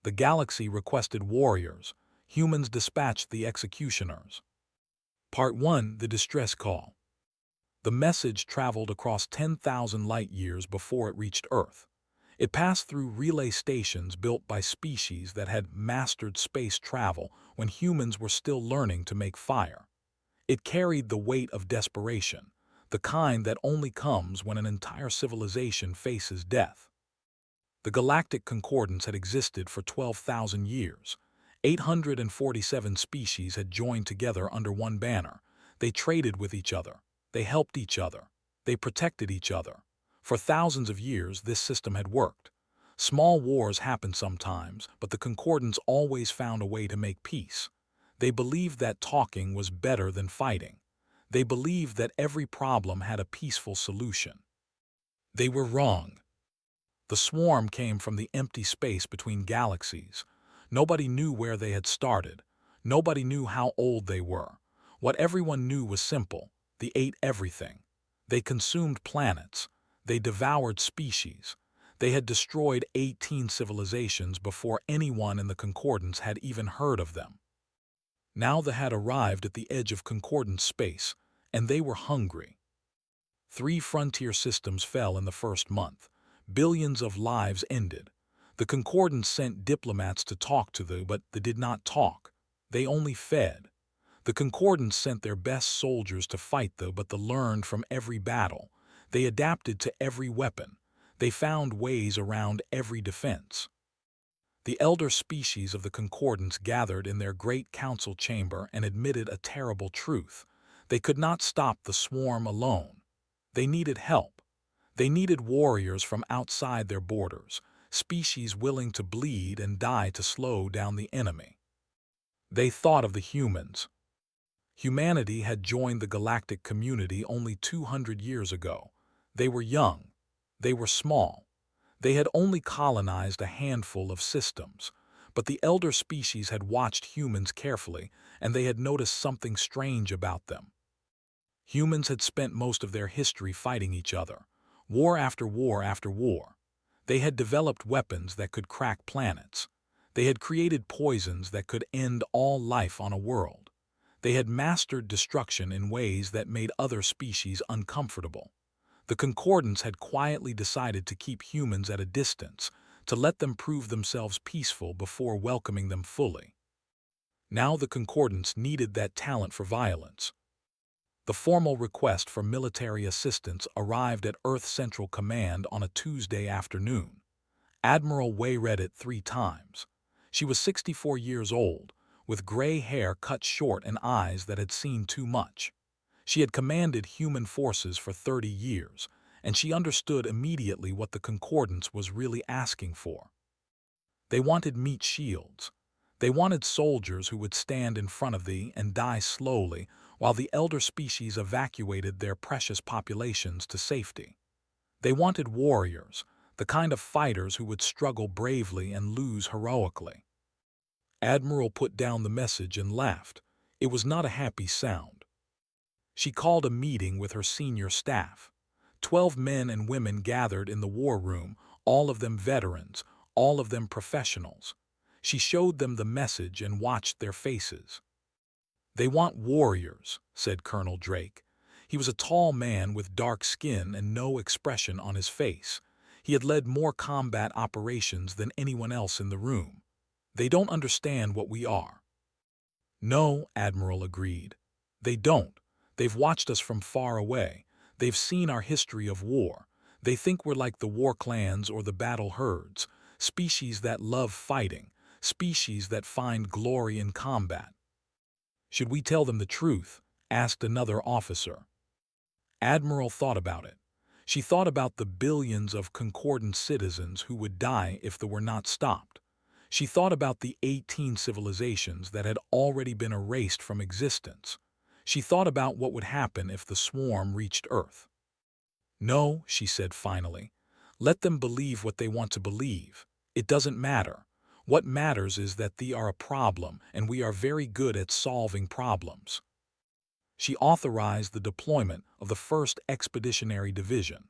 The galaxy requested warriors. Humans dispatched the executioners. Part 1. The Distress Call. The message traveled across 10,000 light-years before it reached Earth. It passed through relay stations built by species that had mastered space travel when humans were still learning to make fire. It carried the weight of desperation, the kind that only comes when an entire civilization faces death. The Galactic Concordance had existed for 12,000 years. 847 species had joined together under one banner. They traded with each other. They helped each other. They protected each other. For thousands of years, this system had worked. Small wars happened sometimes, but the Concordance always found a way to make peace. They believed that talking was better than fighting. They believed that every problem had a peaceful solution. They were wrong. The swarm came from the empty space between galaxies. Nobody knew where they had started. Nobody knew how old they were. What everyone knew was simple. They ate everything. They consumed planets. They devoured species. They had destroyed 18 civilizations before anyone in the Concordance had even heard of them. Now they had arrived at the edge of Concordance space, and they were hungry. 3 frontier systems fell in the first month. Billions of lives ended. The Concordance sent diplomats to talk to them, but they did not talk. They only fed. The Concordance sent their best soldiers to fight them, but they learned from every battle. They adapted to every weapon. They found ways around every defense. The elder species of the Concordance gathered in their great council chamber and admitted a terrible truth. They could not stop the swarm alone. They needed help. They needed warriors from outside their borders, species willing to bleed and die to slow down the enemy. They thought of the humans. Humanity had joined the galactic community only 200 years ago. They were young. They were small. They had only colonized a handful of systems. But the elder species had watched humans carefully, and they had noticed something strange about them. Humans had spent most of their history fighting each other, war after war after war. They had developed weapons that could crack planets. They had created poisons that could end all life on a world. They had mastered destruction in ways that made other species uncomfortable. The Concordance had quietly decided to keep humans at a distance, to let them prove themselves peaceful before welcoming them fully. Now the Concordance needed that talent for violence. The formal request for military assistance arrived at Earth Central Command on a Tuesday afternoon. Admiral Wei read it 3 times. She was 64 years old, with gray hair cut short and eyes that had seen too much. She had commanded human forces for 30 years, and she understood immediately what the Concordance was really asking for. They wanted meat shields. They wanted soldiers who would stand in front of thee and die slowly while the elder species evacuated their precious populations to safety. They wanted warriors, the kind of fighters who would struggle bravely and lose heroically. Admiral put down the message and laughed. It was not a happy sound. She called a meeting with her senior staff. 12 men and women gathered in the war room, all of them veterans, all of them professionals. She showed them the message and watched their faces. "They want warriors," said Colonel Drake. He was a tall man with dark skin and no expression on his face. He had led more combat operations than anyone else in the room. "They don't understand what we are." "No," Admiral agreed. "They don't. They've watched us from far away. They've seen our history of war. They think we're like the war clans or the battle herds, species that love fighting, species that find glory in combat." "Should we tell them the truth?" asked another officer. Admiral thought about it. She thought about the billions of Concordant citizens who would die if they were not stopped. She thought about the 18 civilizations that had already been erased from existence. She thought about what would happen if the swarm reached Earth. "No," she said finally. "Let them believe what they want to believe. It doesn't matter. What matters is that they are a problem, and we are very good at solving problems." She authorized the deployment of the 1st Expeditionary Division.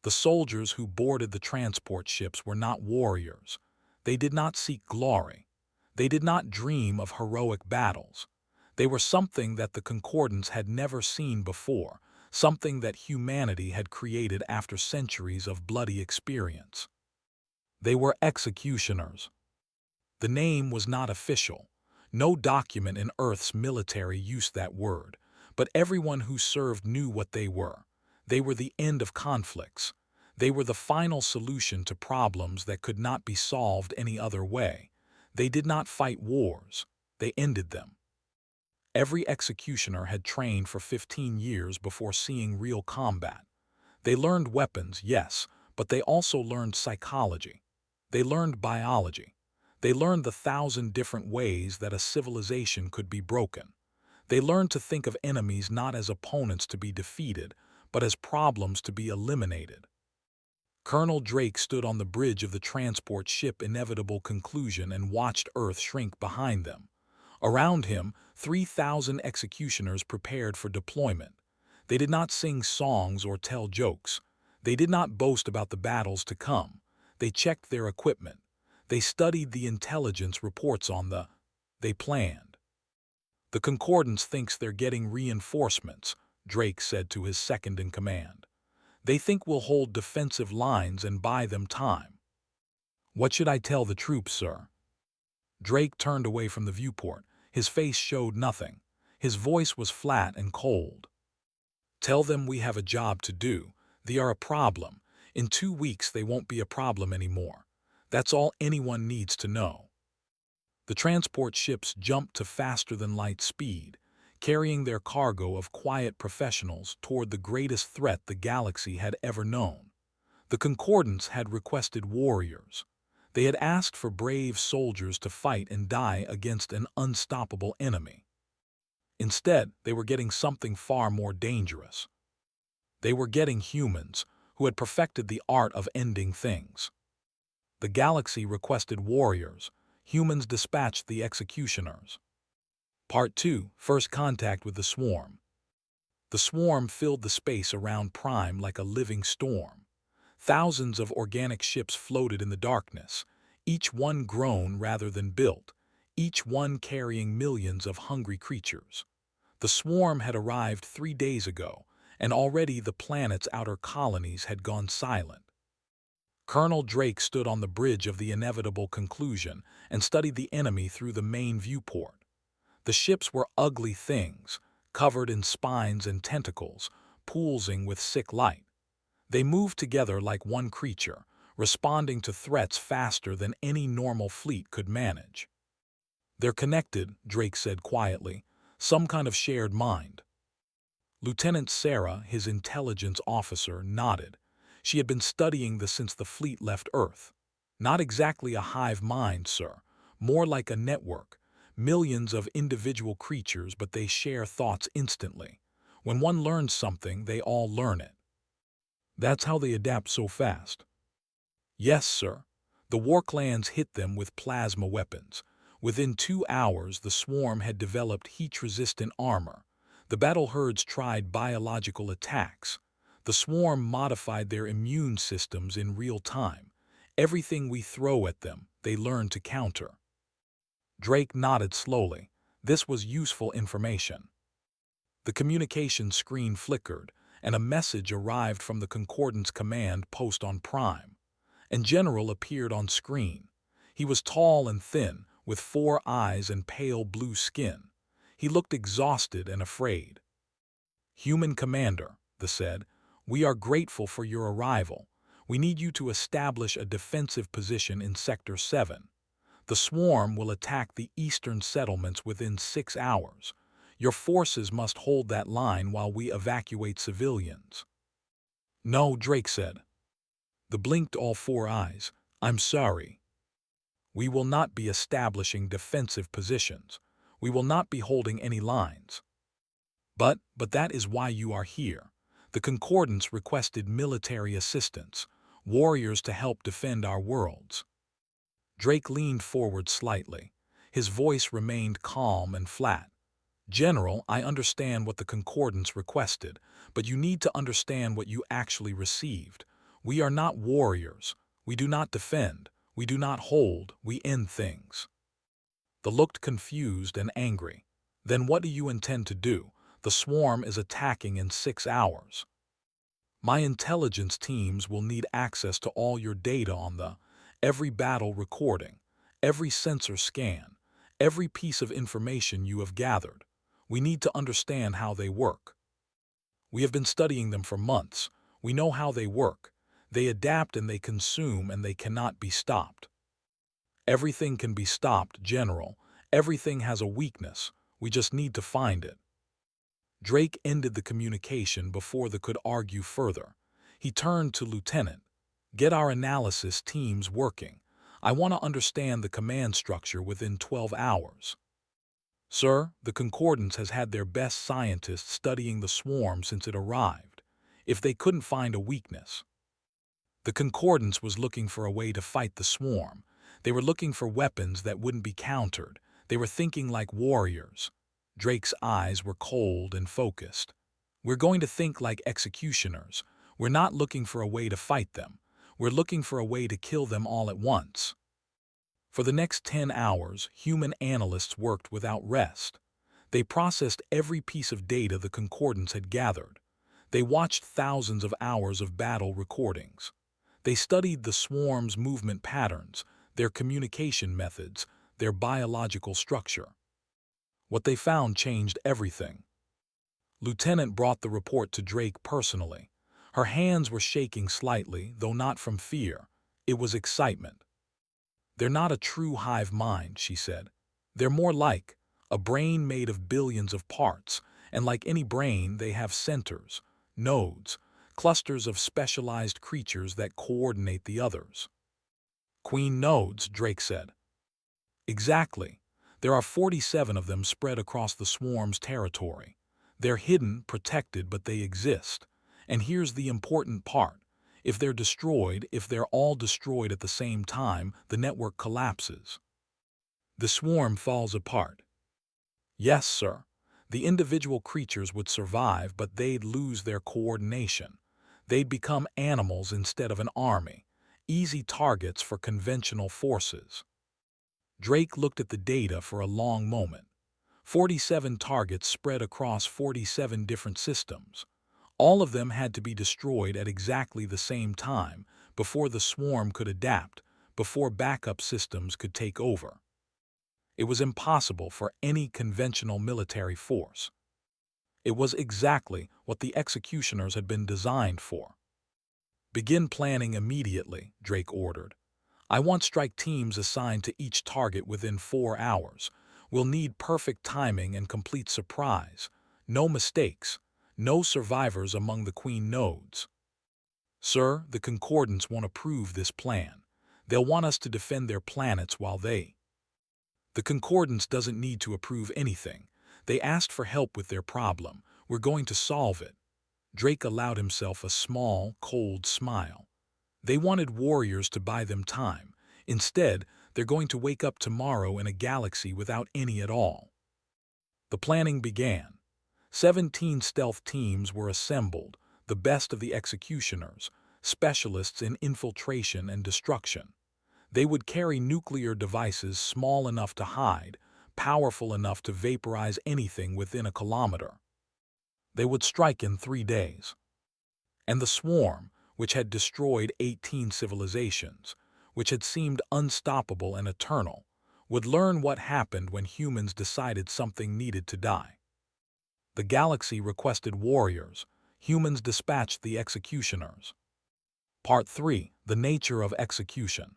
The soldiers who boarded the transport ships were not warriors. They did not seek glory. They did not dream of heroic battles. They were something that the Concordance had never seen before, something that humanity had created after centuries of bloody experience. They were executioners. The name was not official. No document in Earth's military used that word, but everyone who served knew what they were. They were the end of conflicts. They were the final solution to problems that could not be solved any other way. They did not fight wars. They ended them. Every executioner had trained for 15 years before seeing real combat. They learned weapons, yes, but they also learned psychology. They learned biology. They learned the 1,000 different ways that a civilization could be broken. They learned to think of enemies not as opponents to be defeated, but as problems to be eliminated. Colonel Drake stood on the bridge of the transport ship Inevitable Conclusion and watched Earth shrink behind them. Around him, 3,000 executioners prepared for deployment. They did not sing songs or tell jokes. They did not boast about the battles to come. They checked their equipment. They studied the intelligence reports on the. They planned. The Concordance thinks they're getting reinforcements, Drake said to his second-in-command. They think we'll hold defensive lines and buy them time. What should I tell the troops, sir? Drake turned away from the viewport. His face showed nothing. His voice was flat and cold. Tell them we have a job to do. They are a problem. In 2 weeks they won't be a problem anymore. That's all anyone needs to know. The transport ships jumped to faster-than-light speed, carrying their cargo of quiet professionals toward the greatest threat the galaxy had ever known. The Concordance had requested warriors. They had asked for brave soldiers to fight and die against an unstoppable enemy. Instead, they were getting something far more dangerous. They were getting humans who had perfected the art of ending things. The galaxy requested warriors. Humans dispatched the executioners. Part 2. First contact with the swarm. The swarm filled the space around Prime like a living storm. Thousands of organic ships floated in the darkness, each one grown rather than built, each one carrying millions of hungry creatures. The swarm had arrived 3 days ago, and already the planet's outer colonies had gone silent. Colonel Drake stood on the bridge of the Inevitable Conclusion and studied the enemy through the main viewport. The ships were ugly things, covered in spines and tentacles, pulsing with sick light. They moved together like one creature, responding to threats faster than any normal fleet could manage. They're connected, Drake said quietly, some kind of shared mind. Lieutenant Sarah, his intelligence officer, nodded. She had been studying this since the fleet left Earth. Not exactly a hive mind, sir, more like a network. Millions of individual creatures, but they share thoughts instantly. When one learns something, they all learn it. That's how they adapt so fast. Yes, sir. The war clans hit them with plasma weapons. Within 2 hours, the swarm had developed heat-resistant armor. The battle herds tried biological attacks. The swarm modified their immune systems in real time. Everything we throw at them, they learn to counter. Drake nodded slowly. This was useful information. The communication screen flickered, and a message arrived from the Concordance command post on Prime. An general appeared on screen. He was tall and thin, with 4 eyes and pale blue skin. He looked exhausted and afraid. Human Commander, they said, we are grateful for your arrival. We need you to establish a defensive position in Sector 7. The swarm will attack the eastern settlements within 6 hours. Your forces must hold that line while we evacuate civilians. No, Drake said. They blinked all 4 eyes. I'm sorry. We will not be establishing defensive positions. We will not be holding any lines. But that is why you are here. The Concordance requested military assistance, warriors to help defend our worlds. Drake leaned forward slightly. His voice remained calm and flat. General, I understand what the Concordance requested, but you need to understand what you actually received. We are not warriors. We do not defend. We do not hold, we end things. The looked confused and angry. Then what do you intend to do? The swarm is attacking in 6 hours. My intelligence teams will need access to all your data on every battle recording, every sensor scan, every piece of information you have gathered. We need to understand how they work. We have been studying them for months. We know how they work. They adapt and they consume and they cannot be stopped. Everything can be stopped, General. Everything has a weakness. We just need to find it. Drake ended the communication before they could argue further. He turned to Lieutenant. Get our analysis teams working. I want to understand the command structure within 12 hours. Sir, the Concordance has had their best scientists studying the swarm since it arrived. If they couldn't find a weakness. The Concordance was looking for a way to fight the swarm. They were looking for weapons that wouldn't be countered. They were thinking like warriors. Drake's eyes were cold and focused. We're going to think like executioners. We're not looking for a way to fight them. We're looking for a way to kill them all at once. For the next 10 hours, human analysts worked without rest. They processed every piece of data the Concordance had gathered. They watched thousands of hours of battle recordings. They studied the swarm's movement patterns, their communication methods, their biological structure. What they found changed everything. Lieutenant brought the report to Drake personally. Her hands were shaking slightly, though not from fear. It was excitement. They're not a true hive mind, she said. They're more like a brain made of billions of parts, and like any brain, they have centers, nodes, clusters of specialized creatures that coordinate the others. Queen nodes, Drake said. Exactly. There are 47 of them spread across the swarm's territory. They're hidden, protected, but they exist. And here's the important part. If they're destroyed, if they're all destroyed at the same time, the network collapses. The swarm falls apart. Yes, sir. The individual creatures would survive, but they'd lose their coordination. They'd become animals instead of an army, easy targets for conventional forces. Drake looked at the data for a long moment. 47 targets spread across 47 different systems. All of them had to be destroyed at exactly the same time, before the swarm could adapt, before backup systems could take over. It was impossible for any conventional military force. It was exactly what the executioners had been designed for. Begin planning immediately, Drake ordered. I want strike teams assigned to each target within 4 hours. We'll need perfect timing and complete surprise. No mistakes. No survivors among the Queen nodes. Sir, the Concordance won't approve this plan. They'll want us to defend their planets while they... The Concordance doesn't need to approve anything. They asked for help with their problem. We're going to solve it. Drake allowed himself a small, cold smile. They wanted warriors to buy them time. Instead, they're going to wake up tomorrow in a galaxy without any at all. The planning began. 17 stealth teams were assembled, the best of the executioners, specialists in infiltration and destruction. They would carry nuclear devices small enough to hide, powerful enough to vaporize anything within a kilometer. They would strike in 3 days. And the swarm, which had destroyed 18 civilizations, which had seemed unstoppable and eternal, would learn what happened when humans decided something needed to die. The galaxy requested warriors. Humans dispatched the executioners. Part 3. The Nature of Execution.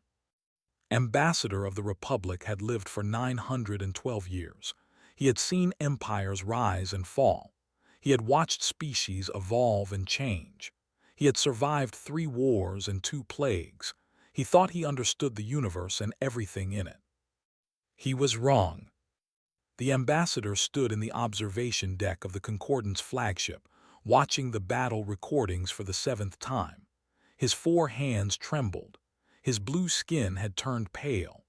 Ambassador of the Republic had lived for 912 years. He had seen empires rise and fall. He had watched species evolve and change. He had survived 3 wars and 2 plagues. He thought he understood the universe and everything in it. He was wrong. The ambassador stood in the observation deck of the Concordance flagship, watching the battle recordings for the 7th time. His 4 hands trembled. His blue skin had turned pale.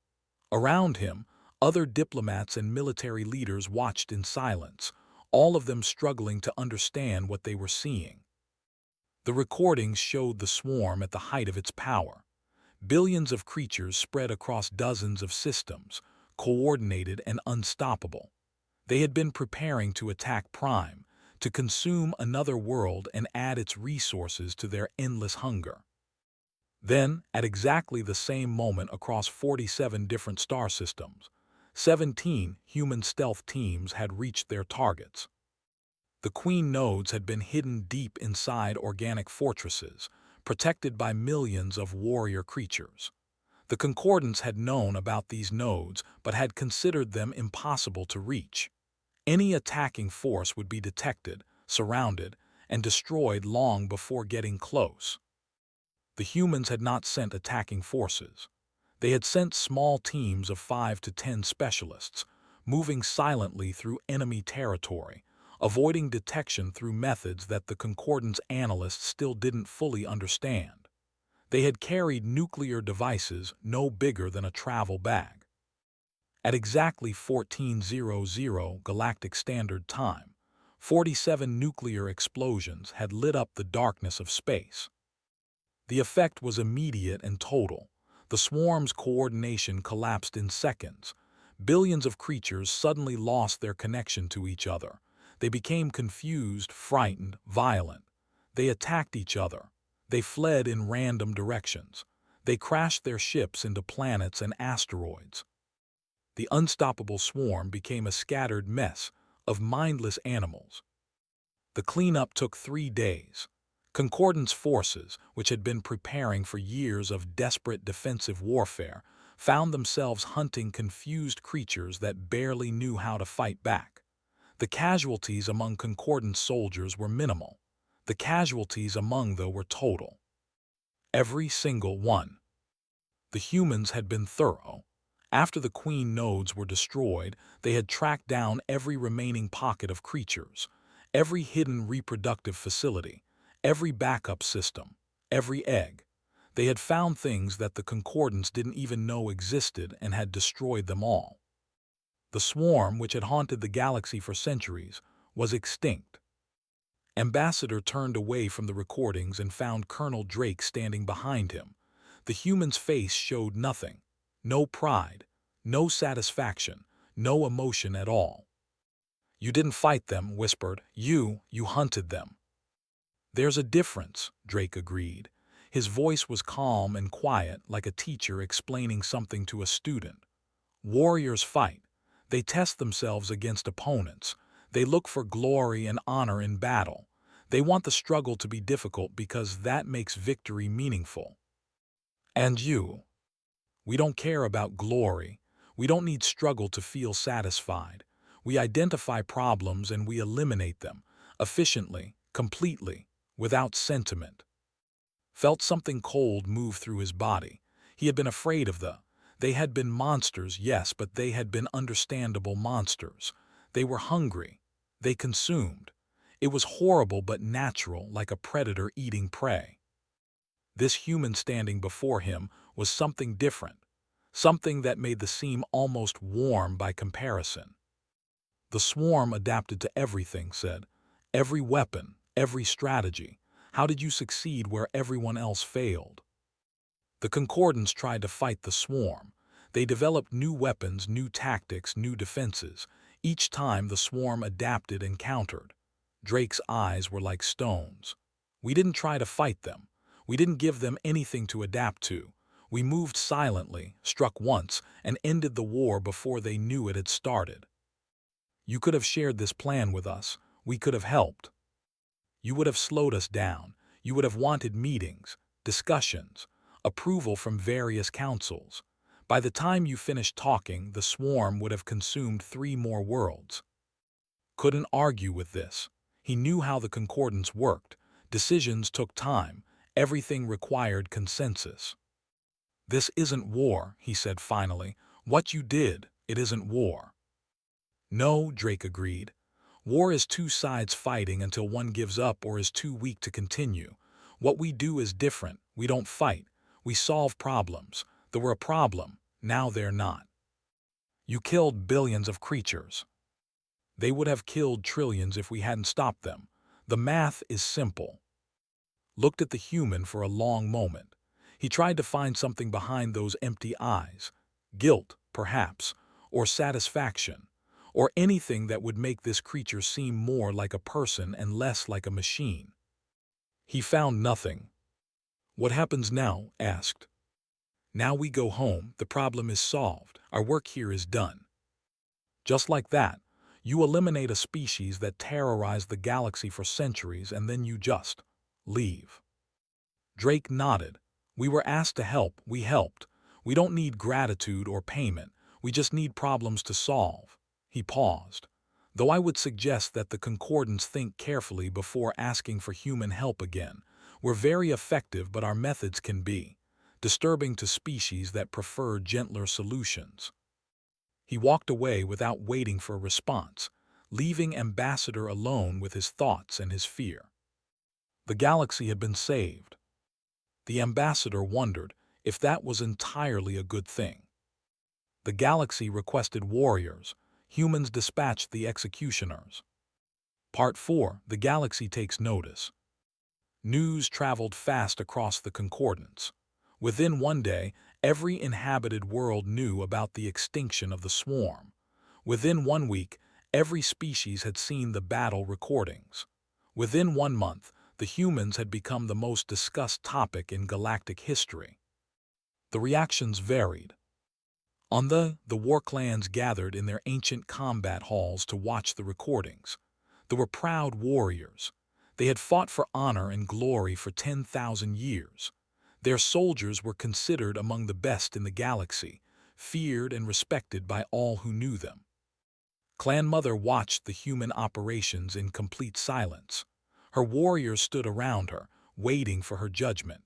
Around him, other diplomats and military leaders watched in silence, all of them struggling to understand what they were seeing. The recordings showed the swarm at the height of its power. Billions of creatures spread across dozens of systems, coordinated and unstoppable. They had been preparing to attack Prime, to consume another world and add its resources to their endless hunger. Then, at exactly the same moment across 47 different star systems, 17 human stealth teams had reached their targets. The queen nodes had been hidden deep inside organic fortresses, protected by millions of warrior creatures. The Concordants had known about these nodes but had considered them impossible to reach. Any attacking force would be detected, surrounded, and destroyed long before getting close. The humans had not sent attacking forces. They had sent small teams of 5 to 10 specialists, moving silently through enemy territory, avoiding detection through methods that the Concordance analysts still didn't fully understand. They had carried nuclear devices no bigger than a travel bag. At exactly 1400 Galactic Standard Time, 47 nuclear explosions had lit up the darkness of space. The effect was immediate and total. The swarm's coordination collapsed in seconds. Billions of creatures suddenly lost their connection to each other. They became confused, frightened, violent. They attacked each other. They fled in random directions. They crashed their ships into planets and asteroids. The unstoppable swarm became a scattered mess of mindless animals. The cleanup took 3 days. Concordance forces, which had been preparing for years of desperate defensive warfare, found themselves hunting confused creatures that barely knew how to fight back. The casualties among Concordance soldiers were minimal. The casualties among them were total. Every single one. The humans had been thorough. After the queen nodes were destroyed, they had tracked down every remaining pocket of creatures, every hidden reproductive facility, every backup system, every egg. They had found things that the Concordants didn't even know existed and had destroyed them all. The swarm, which had haunted the galaxy for centuries, was extinct. Ambassador turned away from the recordings and found Colonel Drake standing behind him. The human's face showed nothing. No pride, no satisfaction, no emotion at all. "You didn't fight them," whispered. You hunted them." "There's a difference," Drake agreed. His voice was calm and quiet, like a teacher explaining something to a student. "Warriors fight. They test themselves against opponents. They look for glory and honor in battle. They want the struggle to be difficult because that makes victory meaningful. And you? We don't care about glory. We don't need struggle to feel satisfied. We identify problems and we eliminate them, efficiently, completely, without sentiment." Felt something cold move through his body. He had been afraid of they had been monsters, yes, but they had been understandable monsters. They were hungry. They consumed. It was horrible but natural, like a predator eating prey. This human standing before him was something different, something that made the scene almost warm by comparison. The swarm adapted to everything, said. Every weapon, every strategy. How did you succeed where everyone else failed? The Concordants tried to fight the swarm. They developed new weapons, new tactics, new defenses. Each time the swarm adapted and countered. Drake's eyes were like stones. "We didn't try to fight them. We didn't give them anything to adapt to. We moved silently, struck once, and ended the war before they knew it had started. You could have shared this plan with us. We could have helped. You would have slowed us down. You would have wanted meetings, discussions, approval from various councils. By the time you finished talking, the swarm would have consumed 3 more worlds." Couldn't argue with this. He knew how the Concordance worked. Decisions took time. Everything required consensus. "This isn't war," he said finally. "What you did, it isn't war." "No," Drake agreed. "War is 2 sides fighting until one gives up or is too weak to continue. What we do is different. We don't fight. We solve problems. They were a problem. Now they're not. You killed billions of creatures. They would have killed trillions if we hadn't stopped them. The math is simple." Looked at the human for a long moment. He tried to find something behind those empty eyes. Guilt, perhaps, or satisfaction, or anything that would make this creature seem more like a person and less like a machine. He found nothing. "What happens now?" asked. "Now we go home, the problem is solved, our work here is done." Just like that, you eliminate a species that terrorized the galaxy for centuries and then you just leave. Drake nodded. "We were asked to help, we helped. We don't need gratitude or payment, we just need problems to solve." He paused. "Though I would suggest that the Concordants think carefully before asking for human help again. We're very effective, but our methods can be disturbing to species that prefer gentler solutions." He walked away without waiting for a response, leaving Ambassador alone with his thoughts and his fear. The galaxy had been saved. The Ambassador wondered if that was entirely a good thing. The galaxy requested warriors. Humans dispatched the executioners. Part 4. The galaxy takes notice. News traveled fast across the Concordance. Within one day, every inhabited world knew about the extinction of the swarm. Within 1 week, every species had seen the battle recordings. Within 1 month, the humans had become the most discussed topic in galactic history. The reactions varied. On the war clans gathered in their ancient combat halls to watch the recordings. There were proud warriors. They had fought for honor and glory for 10,000 years. Their soldiers were considered among the best in the galaxy, feared and respected by all who knew them. Clan Mother watched the human operations in complete silence. Her warriors stood around her, waiting for her judgment.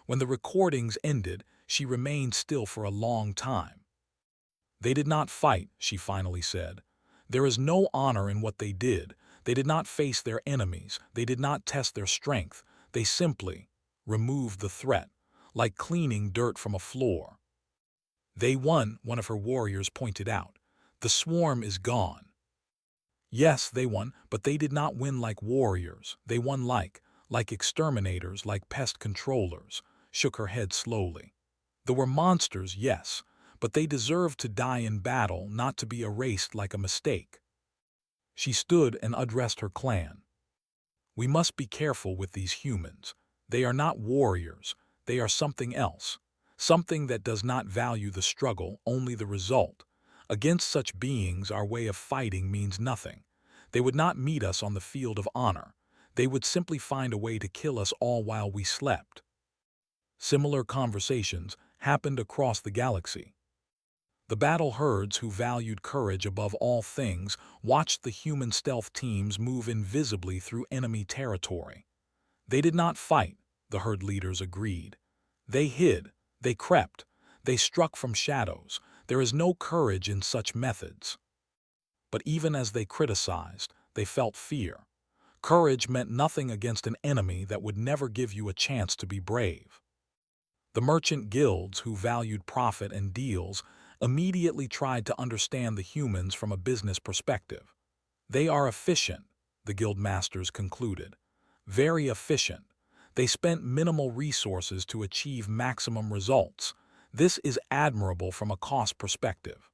When the recordings ended, she remained still for a long time. "They did not fight," she finally said. "There is no honor in what they did. They did not face their enemies. They did not test their strength. They simply removed the threat, like cleaning dirt from a floor." "They won," one of her warriors pointed out. "The swarm is gone." "Yes, they won, but they did not win like warriors. They won like exterminators, like pest controllers," shook her head slowly. "There were monsters, yes, but they deserved to die in battle, not to be erased like a mistake." She stood and addressed her clan. "We must be careful with these humans. They are not warriors. They are something else. Something that does not value the struggle, only the result. Against such beings, our way of fighting means nothing. They would not meet us on the field of honor. They would simply find a way to kill us all while we slept." Similar conversations happened across the galaxy. The battle herds who valued courage above all things watched the human stealth teams move invisibly through enemy territory. "They did not fight," the herd leaders agreed. "They hid, they crept, they struck from shadows. There is no courage in such methods." But even as they criticized, they felt fear. Courage meant nothing against an enemy that would never give you a chance to be brave. The merchant guilds who valued profit and deals immediately tried to understand the humans from a business perspective. "They are efficient," the guild masters concluded. "Very efficient. They spent minimal resources to achieve maximum results. This is admirable from a cost perspective."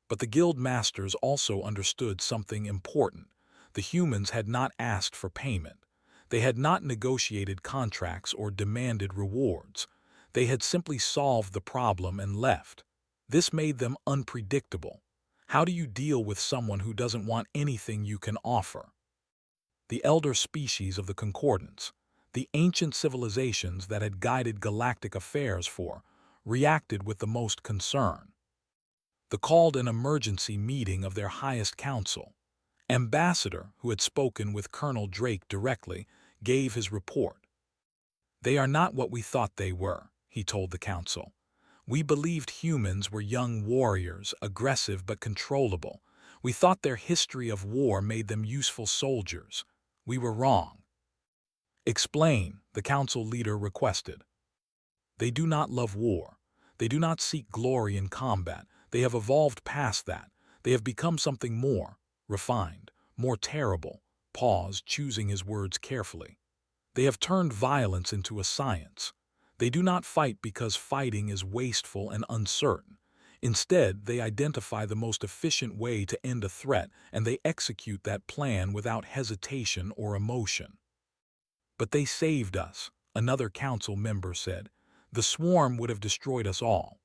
But the guild masters also understood something important. The humans had not asked for payment. They had not negotiated contracts or demanded rewards. They had simply solved the problem and left. This made them unpredictable. How do you deal with someone who doesn't want anything you can offer? The elder species of the Concordance, the ancient civilizations that had guided galactic affairs reacted with the most concern. They called an emergency meeting of their highest council. Ambassador, who had spoken with Colonel Drake directly, gave his report. "They are not what we thought they were," he told the council. "We believed humans were young warriors, aggressive but controllable. We thought their history of war made them useful soldiers. We were wrong." "Explain," the council leader requested. "They do not love war. They do not seek glory in combat. They have evolved past that. They have become something more refined, more terrible." Pause, choosing his words carefully. "They have turned violence into a science. They do not fight because fighting is wasteful and uncertain. Instead, they identify the most efficient way to end a threat, and they execute that plan without hesitation or emotion. "But they saved us," another council member said. "The swarm would have destroyed us all."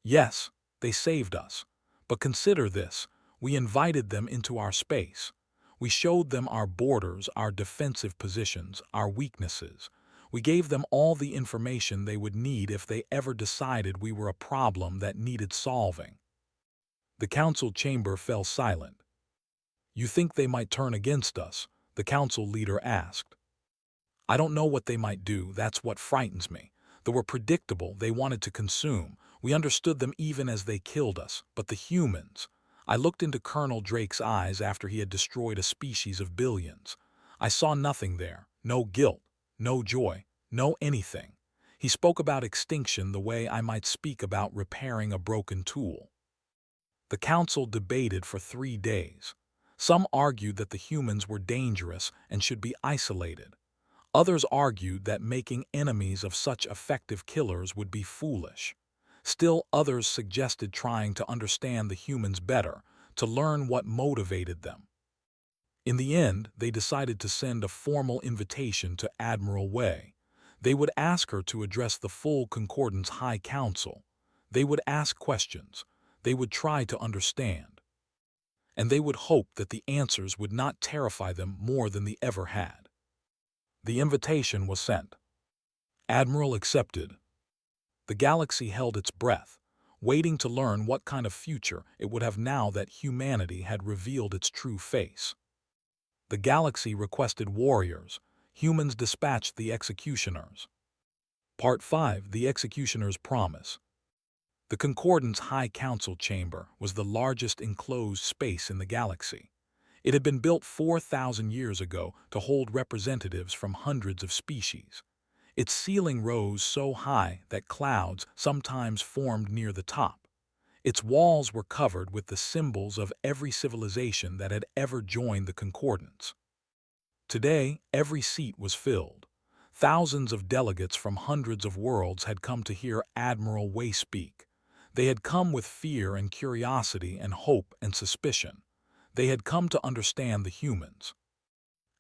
"Yes, they saved us. But consider this: we invited them into our space. We showed them our borders, our defensive positions, our weaknesses. We gave them all the information they would need if they ever decided we were a problem that needed solving." The council chamber fell silent. "You think they might turn against us?" the council leader asked. "I don't know what they might do. That's what frightens me. They were predictable. They wanted to consume. We understood them even as they killed us. But the humans—" I looked into Colonel Drake's eyes after he had destroyed a species of billions. I saw nothing there. No guilt, no joy, no anything. He spoke about extinction the way I might speak about repairing a broken tool. The council debated for 3 days. Some argued that the humans were dangerous and should be isolated. Others argued that making enemies of such effective killers would be foolish. Still others suggested trying to understand the humans better, to learn what motivated them. In the end, they decided to send a formal invitation to Admiral Wei. They would ask her to address the full Concordance High Council. They would ask questions. They would try to understand. And they would hope that the answers would not terrify them more than they ever had. The invitation was sent. Admiral accepted. The galaxy held its breath, waiting to learn what kind of future it would have now that humanity had revealed its true face. The galaxy requested warriors. Humans dispatched the executioners. Part 5: The Executioner's Promise. The Concordance High Council Chamber was the largest enclosed space in the galaxy. It had been built 4,000 years ago to hold representatives from hundreds of species. Its ceiling rose so high that clouds sometimes formed near the top. Its walls were covered with the symbols of every civilization that had ever joined the Concordance. Today, every seat was filled. Thousands of delegates from hundreds of worlds had come to hear Admiral Wei speak. They had come with fear and curiosity and hope and suspicion. They had come to understand the humans.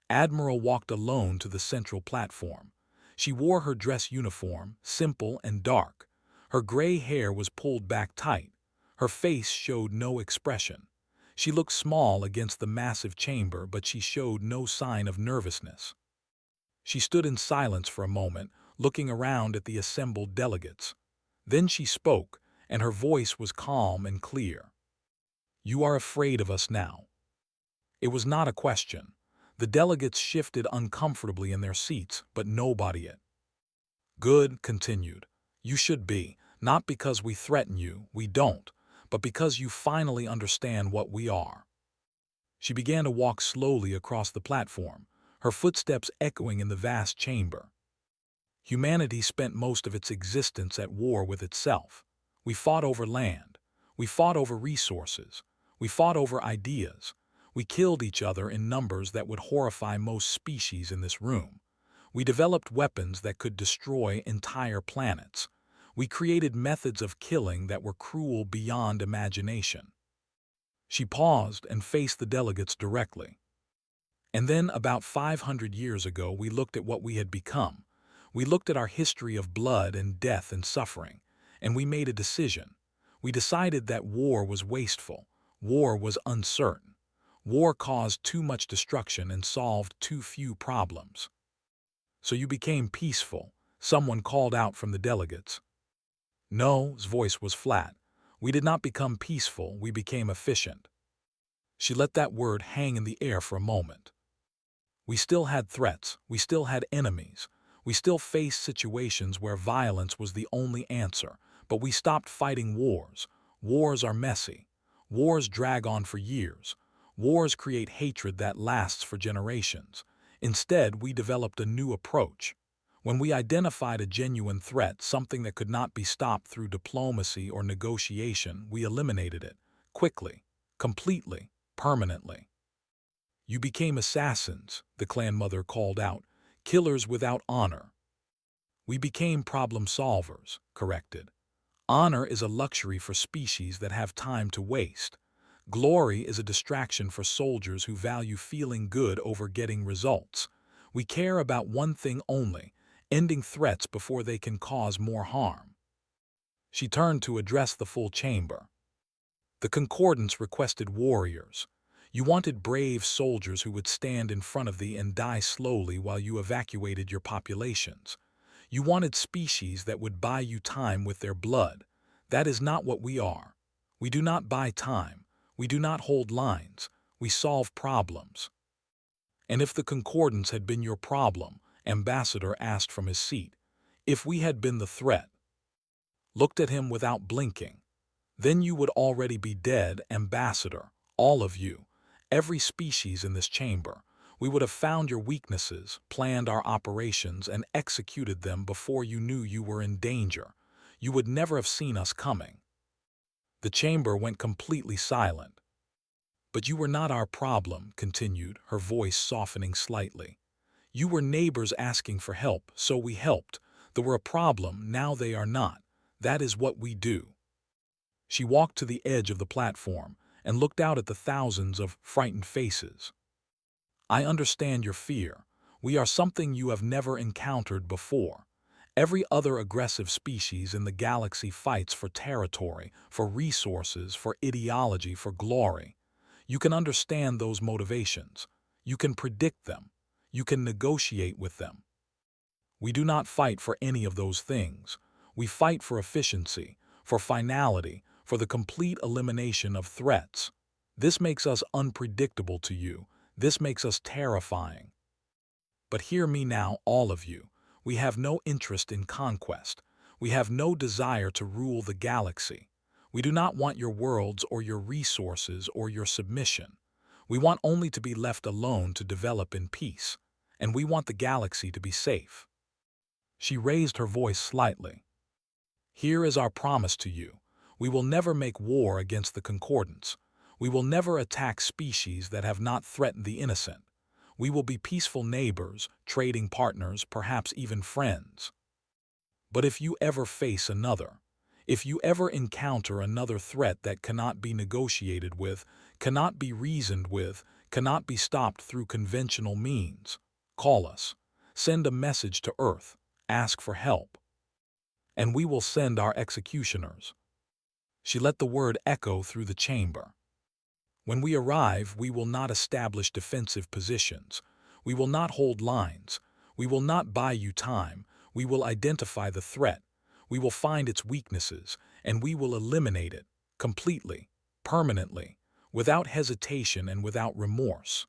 Admiral walked alone to the central platform. She wore her dress uniform, simple and dark. Her gray hair was pulled back tight. Her face showed no expression. She looked small against the massive chamber, but she showed no sign of nervousness. She stood in silence for a moment, looking around at the assembled delegates. Then she spoke, and her voice was calm and clear. "You are afraid of us now." It was not a question. The delegates shifted uncomfortably in their seats, but nobody yet. "Good," continued. "You should be, not because we threaten you, we don't, but because you finally understand what we are." She began to walk slowly across the platform, her footsteps echoing in the vast chamber. Humanity spent most of its existence at war with itself. We fought over land. We fought over resources. We fought over ideas. We killed each other in numbers that would horrify most species in this room. We developed weapons that could destroy entire planets. We created methods of killing that were cruel beyond imagination. She paused and faced the delegates directly. "And then, about 500 years ago, we looked at what we had become. We looked at our history of blood and death and suffering, and we made a decision. We decided that war was wasteful. War was uncertain. War caused too much destruction and solved too few problems. So you became peaceful," someone called out from the delegates. No's voice was flat. "We did not become peaceful, we became efficient." She let that word hang in the air for a moment. We still had threats, we still had enemies, we still faced situations where violence was the only answer, but we stopped fighting wars. Wars are messy. Wars drag on for years. Wars create hatred that lasts for generations. Instead, we developed a new approach. When we identified a genuine threat, something that could not be stopped through diplomacy or negotiation, we eliminated it, quickly, completely, permanently. "You became assassins," the clan mother called out, "killers without honor." We became problem solvers, corrected. Honor is a luxury for species that have time to waste. Glory is a distraction for soldiers who value feeling good over getting results. We care about one thing only, ending threats before they can cause more harm. She turned to address the full chamber. The Concordance requested warriors. You wanted brave soldiers who would stand in front of thee and die slowly while you evacuated your populations. You wanted species that would buy you time with their blood. That is not what we are. We do not buy time. We do not hold lines. We solve problems. And if the Concordance had been your problem, Ambassador asked from his seat, if we had been the threat, looked at him without blinking, then you would already be dead, Ambassador, all of you, every species in this chamber. We would have found your weaknesses, planned our operations, and executed them before you knew you were in danger. You would never have seen us coming. The chamber went completely silent. But you were not our problem, continued, her voice softening slightly. You were neighbors asking for help, so we helped. They were a problem, now they are not. That is what we do. She walked to the edge of the platform and looked out at the thousands of frightened faces. I understand your fear. We are something you have never encountered before. Every other aggressive species in the galaxy fights for territory, for resources, for ideology, for glory. You can understand those motivations. You can predict them. You can negotiate with them. We do not fight for any of those things. We fight for efficiency, for finality, for the complete elimination of threats. This makes us unpredictable to you. This makes us terrifying. But hear me now, all of you. We have no interest in conquest. We have no desire to rule the galaxy. We do not want your worlds or your resources or your submission. We want only to be left alone to develop in peace. And we want the galaxy to be safe. She raised her voice slightly. Here is our promise to you. We will never make war against the Concordance. We will never attack species that have not threatened the innocent. We will be peaceful neighbors, trading partners, perhaps even friends. But if you ever face another, if you ever encounter another threat that cannot be negotiated with, cannot be reasoned with, cannot be stopped through conventional means, call us, send a message to Earth, ask for help. And we will send our executioners. She let the word echo through the chamber. When we arrive, we will not establish defensive positions. We will not hold lines. We will not buy you time. We will identify the threat. We will find its weaknesses, and we will eliminate it, completely, permanently, without hesitation and without remorse.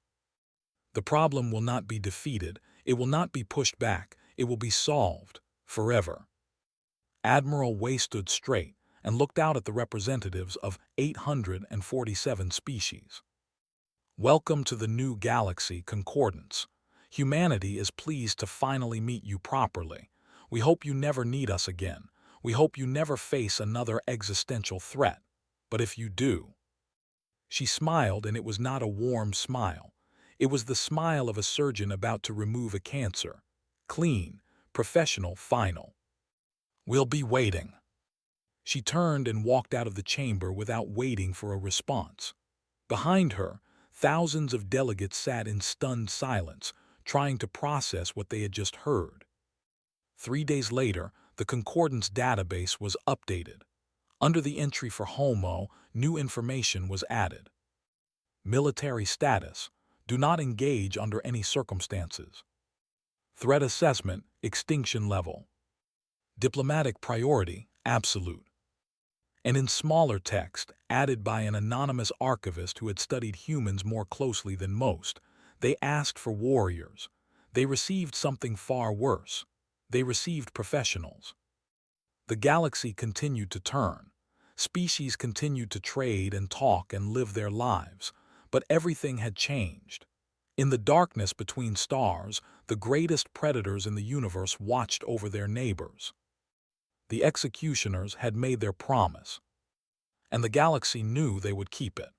The problem will not be defeated. It will not be pushed back. It will be solved, forever. Admiral Wei stood straight and looked out at the representatives of 847 species. Welcome to the new galaxy, Concordance. Humanity is pleased to finally meet you properly. We hope you never need us again. We hope you never face another existential threat. But if you do... She smiled, and it was not a warm smile. It was the smile of a surgeon about to remove a cancer. Clean, professional, final. We'll be waiting. She turned and walked out of the chamber without waiting for a response. Behind her, thousands of delegates sat in stunned silence, trying to process what they had just heard. 3 days later, the Concordance database was updated. Under the entry for Homo, new information was added. Military status: do not engage under any circumstances. Threat assessment: extinction level. Diplomatic priority: absolute. And in smaller text, added by an anonymous archivist who had studied humans more closely than most, they asked for warriors. They received something far worse. They received professionals. The galaxy continued to turn. Species continued to trade and talk and live their lives, but everything had changed. In the darkness between stars, the greatest predators in the universe watched over their neighbors. The executioners had made their promise, and the galaxy knew they would keep it.